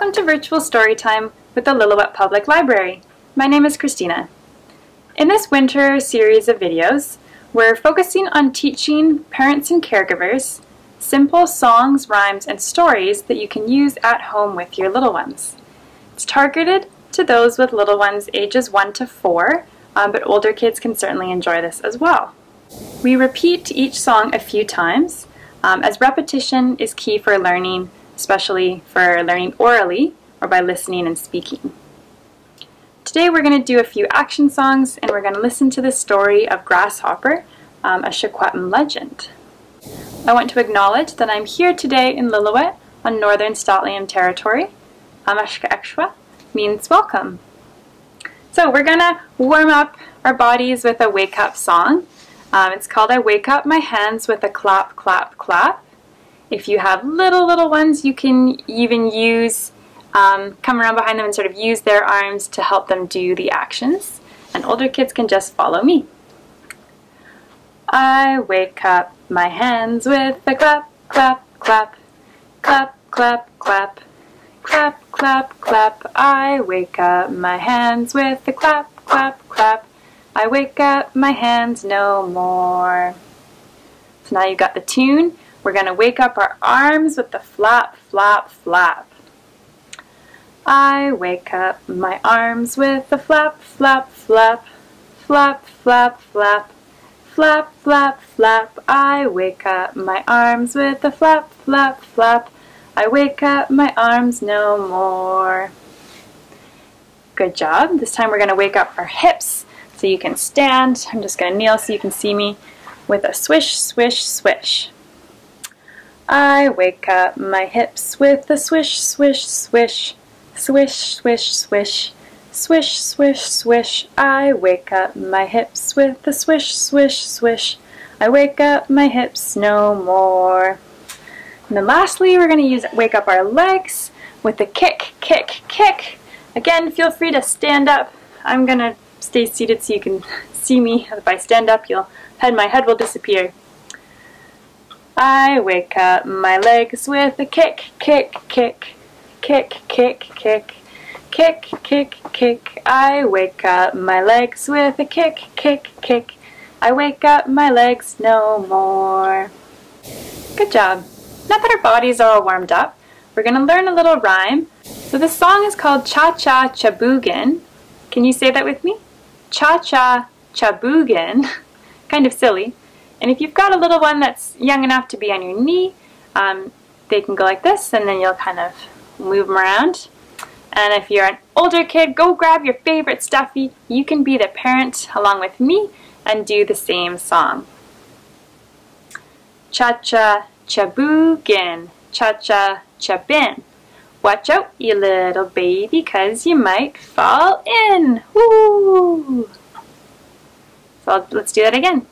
Welcome to Virtual Storytime with the Lillooet Public Library. My name is Christina. In this winter series of videos, we're focusing on teaching parents and caregivers simple songs, rhymes, and stories that you can use at home with your little ones. It's targeted to those with little ones ages 1 to 4, but older kids can certainly enjoy this as well. We repeat each song a few times, as repetition is key for learning, especially for learning orally or by listening and speaking. Today we're going to do a few action songs and we're going to listen to the story of Grasshopper, a Secwepemc legend. I want to acknowledge that I'm here today in Lillooet on Northern Stotland Territory. Amashka Ekshwa means welcome. So we're going to warm up our bodies with a wake-up song. It's called I Wake Up My Hands with a Clap, Clap, Clap. If you have little ones, you can even use, come around behind them and sort of use their arms to help them do the actions. And older kids can just follow me. I wake up my hands with a clap, clap, clap, clap, clap, clap, clap, clap, clap. I wake up my hands with a clap, clap, clap. I wake up my hands no more. So now you've got the tune. We're going to wake up our arms with the flap, flap, flap. I wake up my arms with the flap, flap, flap, flap, flap, flap, flap, flap, flap. I wake up my arms with the flap, flap, flap. I wake up my arms no more. Good job. This time we're going to wake up our hips so you can stand. I'm just going to kneel so you can see me with a swish, swish, swish. I wake up my hips with a swish, swish, swish, swish, swish, swish, swish, swish, swish. I wake up my hips with a swish, swish, swish. I wake up my hips no more. And then lastly, we're going to wake up our legs with a kick, kick, kick. Again, feel free to stand up. I'm going to stay seated so you can see me. If I stand up, my head will disappear. I wake up my legs with a kick, kick, kick, kick, kick, kick, kick, kick, kick. I wake up my legs with a kick, kick, kick. I wake up my legs no more. Good job. Now that our bodies are all warmed up, we're going to learn a little rhyme. So this song is called Cha-Cha Chaboogan. Can you say that with me? Cha-Cha Chaboogan. Kind of silly. And if you've got a little one that's young enough to be on your knee, they can go like this, and then you'll kind of move them around. And if you're an older kid, go grab your favorite stuffy. You can be the parent along with me and do the same song. Cha-cha chaboogan, cha-cha chabin. Watch out, you little baby, 'cause you might fall in. Woo! So let's do that again.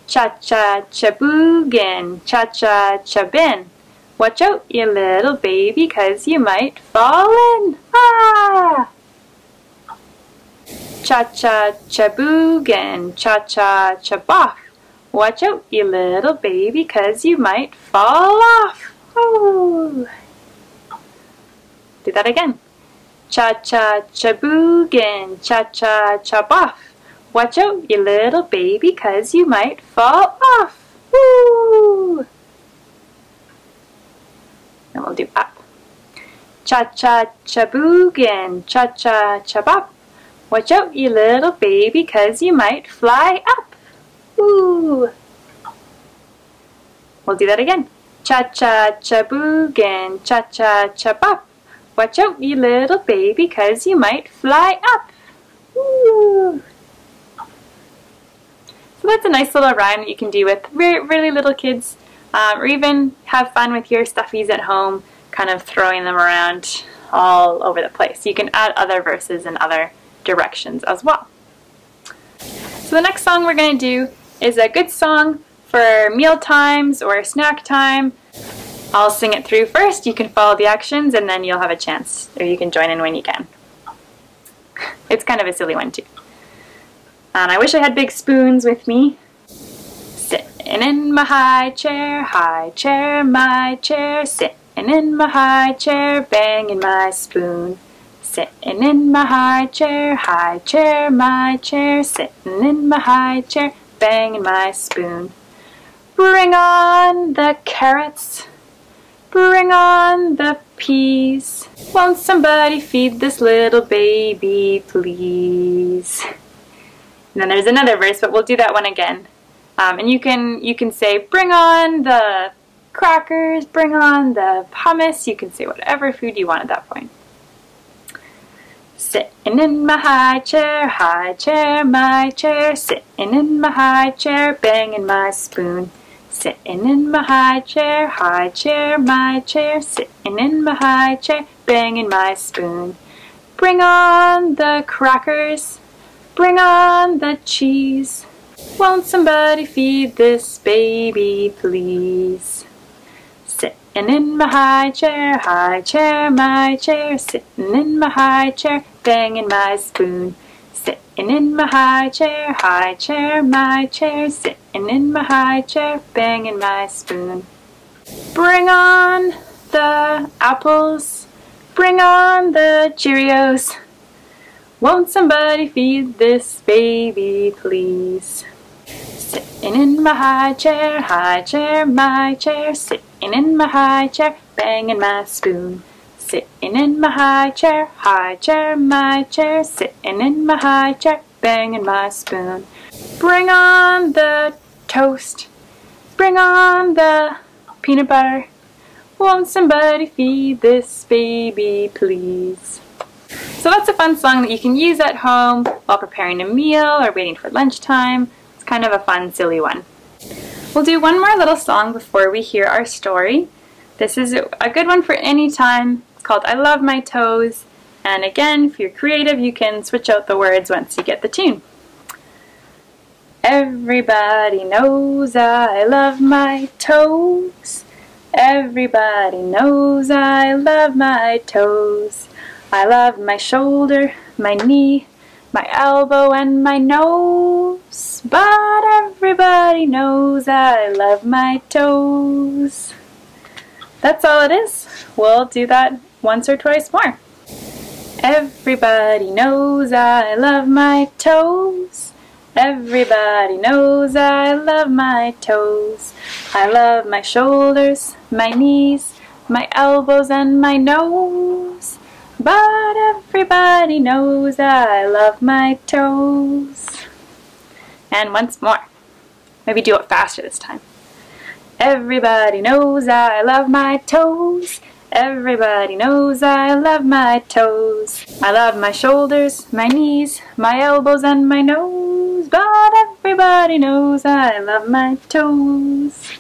Cha-cha chaboogan, cha-cha chabin. Watch out, you little baby, 'cause you might fall in. Ah! Cha-cha chaboogan, cha-cha chaboff. Watch out, you little baby, 'cause you might fall off. Woo! Do that again. Cha-cha chaboogan, cha-cha chaboff. Watch out, you little baby, 'cause you might fall off. Woo! And we'll do up. Cha-cha chaboogan, cha-cha chabop. Watch out, you little baby, 'cause you might fly up. Woo! We'll do that again. Cha-cha chaboogan, cha-cha chabop. Watch out, you little baby, 'cause you might fly up. Woo! So that's a nice little rhyme that you can do with really little kids, or even have fun with your stuffies at home, kind of throwing them around all over the place. You can add other verses in other directions as well. So the next song we're going to do is a good song for meal times or snack time. I'll sing it through first, you can follow the actions, and then you'll have a chance, or you can join in when you can. It's kind of a silly one too. And I wish I had big spoons with me. Sitting in my high chair, my chair. Sitting Sitting in my high chair, banging my spoon. Sitting in my high chair, my chair. Sitting in my high chair, banging my spoon. Bring on the carrots, bring on the peas. Won't somebody feed this little baby, please? And then there's another verse, but we'll do that one again. And you can say, bring on the crackers, bring on the hummus. You can say whatever food you want at that point. Sitting in my high chair, my chair. Sitting in my high chair, banging my spoon. Sitting in my high chair, my chair. Sitting in my high chair, banging my spoon. Bring on the crackers, bring on the cheese. Won't somebody feed this baby, please? Sitting in my high chair, my chair. Sitting in my high chair, banging my spoon. Sitting in my high chair, my chair. Sitting in my high chair, banging my spoon. Bring on the apples, bring on the Cheerios. Won't somebody feed this baby, please? Sitting in my high chair, my chair. Sitting in my high chair, banging my spoon. Sitting in my high chair, my chair. Sitting in my high chair, banging my spoon. Bring on the toast, bring on the peanut butter. Won't somebody feed this baby, please? So that's a fun song that you can use at home while preparing a meal or waiting for lunchtime. It's kind of a fun, silly one. We'll do one more little song before we hear our story. This is a good one for any time. It's called I Love My Toes. And again, if you're creative, you can switch out the words once you get the tune. Everybody knows I love my toes. Everybody knows I love my toes. I love my shoulder, my knee, my elbow, and my nose. But everybody knows I love my toes. That's all it is. We'll do that once or twice more. Everybody knows I love my toes. Everybody knows I love my toes. I love my shoulders, my knees, my elbows, and my nose. But everybody knows I love my toes. And once more. Maybe do it faster this time. Everybody knows I love my toes. Everybody knows I love my toes. I love my shoulders, my knees, my elbows, and my nose. But everybody knows I love my toes.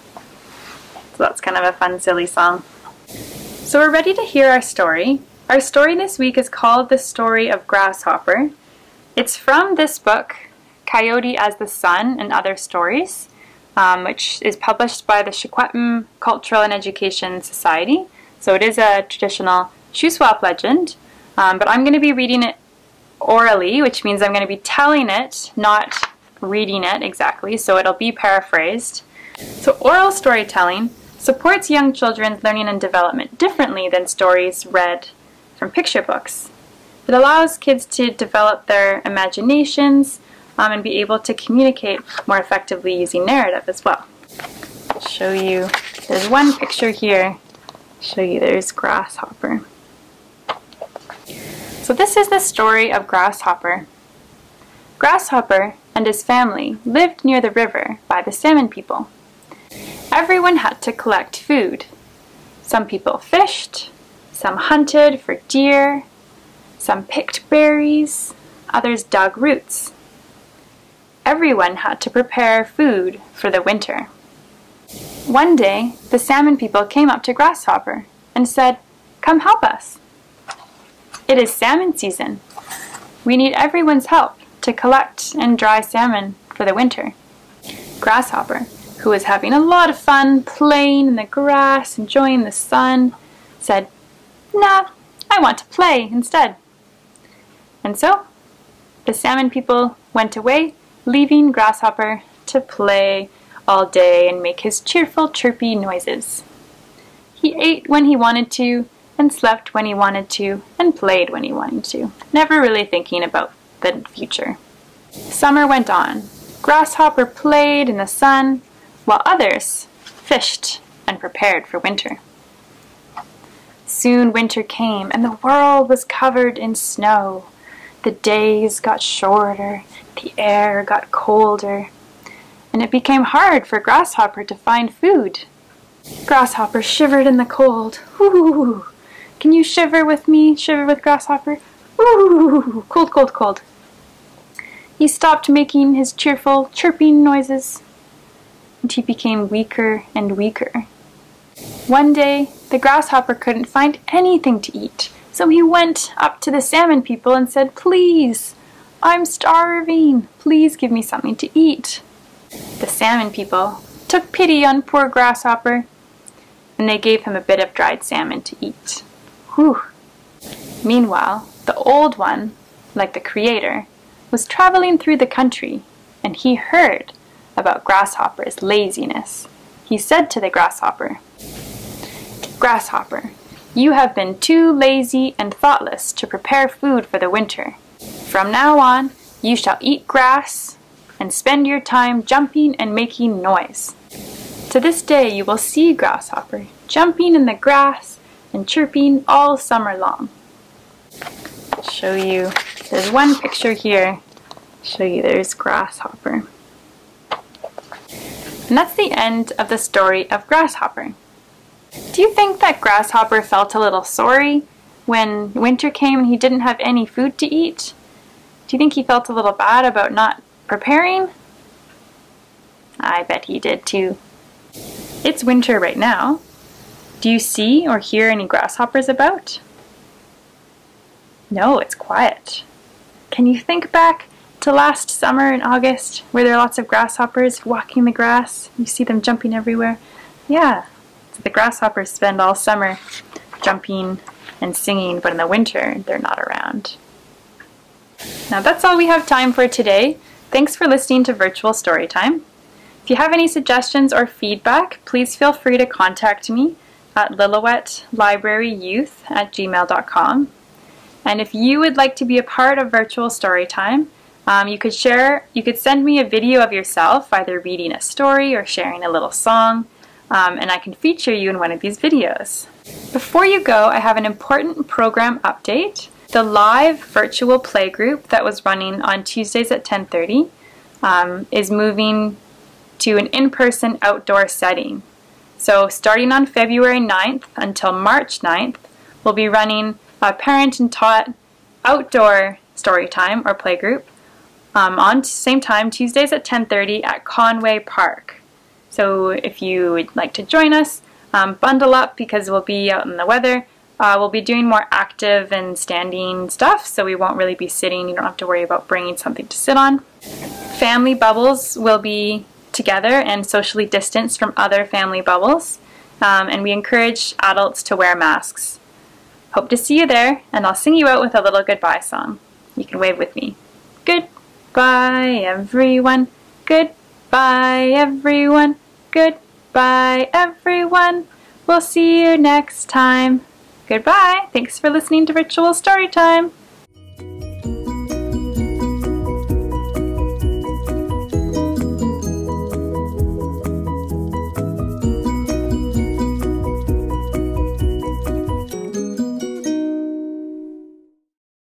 So that's kind of a fun, silly song. So we're ready to hear our story. Our story this week is called The Story of Grasshopper. It's from this book, Coyote as the Sun and Other Stories, which is published by the Secwepemc Cultural and Education Society. So it is a traditional Shuswap legend, but I'm going to be reading it orally, which means I'm going to be telling it, not reading it exactly, so it'll be paraphrased. So oral storytelling supports young children's learning and development differently than stories read from picture books. It allows kids to develop their imaginations and be able to communicate more effectively using narrative as well. I'll show you, there's one picture here. Show you there's Grasshopper. So this is the story of Grasshopper. Grasshopper and his family lived near the river by the salmon people. Everyone had to collect food. Some people fished, some hunted for deer, some picked berries, others dug roots. Everyone had to prepare food for the winter. One day, the salmon people came up to Grasshopper and said, "Come help us. It is salmon season. We need everyone's help to collect and dry salmon for the winter." Grasshopper, who was having a lot of fun playing in the grass, enjoying the sun, said, "Nah, I want to play instead." And so, the salmon people went away, leaving Grasshopper to play all day and make his cheerful, chirpy noises. He ate when he wanted to, and slept when he wanted to, and played when he wanted to, never really thinking about the future. Summer went on. Grasshopper played in the sun, while others fished and prepared for winter. Soon winter came, and the world was covered in snow. The days got shorter, the air got colder, and it became hard for Grasshopper to find food. Grasshopper shivered in the cold. Ooh, can you shiver with me? Shiver with Grasshopper? Ooh, cold, cold, cold. He stopped making his cheerful chirping noises, and he became weaker and weaker. One day, the Grasshopper couldn't find anything to eat, so he went up to the salmon people and said, "Please, I'm starving. Please give me something to eat." The salmon people took pity on poor Grasshopper, and they gave him a bit of dried salmon to eat. Whew! Meanwhile, the old one, like the creator, was traveling through the country, and he heard about Grasshopper's laziness. He said to the Grasshopper, "Grasshopper, you have been too lazy and thoughtless to prepare food for the winter. From now on, you shall eat grass and spend your time jumping and making noise." To this day, you will see Grasshopper jumping in the grass and chirping all summer long. I'll show you, there's one picture here. Show you there's Grasshopper. And that's the end of the story of Grasshopper. Do you think that Grasshopper felt a little sorry when winter came and he didn't have any food to eat? Do you think he felt a little bad about not preparing? I bet he did too. It's winter right now. Do you see or hear any grasshoppers about? No, it's quiet. Can you think back to last summer in August where there are lots of grasshoppers walking the grass? You see them jumping everywhere? Yeah, so the grasshoppers spend all summer jumping and singing, but in the winter they're not around. Now that's all we have time for today. Thanks for listening to Virtual Storytime. If you have any suggestions or feedback, please feel free to contact me at lillooetlibraryyouth@gmail.com. And if you would like to be a part of Virtual Storytime, you could send me a video of yourself, either reading a story or sharing a little song, and I can feature you in one of these videos. Before you go, I have an important program update. The live virtual playgroup that was running on Tuesdays at 10:30 is moving to an in-person outdoor setting. So starting on February 9th until March 9th, we'll be running a parent and taught outdoor story time or playgroup on same time, Tuesdays at 10:30 at Conway Park. So if you would like to join us, bundle up because we'll be out in the weather. We'll be doing more active and standing stuff, so we won't really be sitting. You don't have to worry about bringing something to sit on. Family bubbles will be together and socially distanced from other family bubbles, and we encourage adults to wear masks. Hope to see you there, and I'll sing you out with a little goodbye song. You can wave with me. Goodbye, everyone. Goodbye, everyone. Goodbye, everyone. We'll see you next time. Goodbye. Thanks for listening to Virtual Storytime.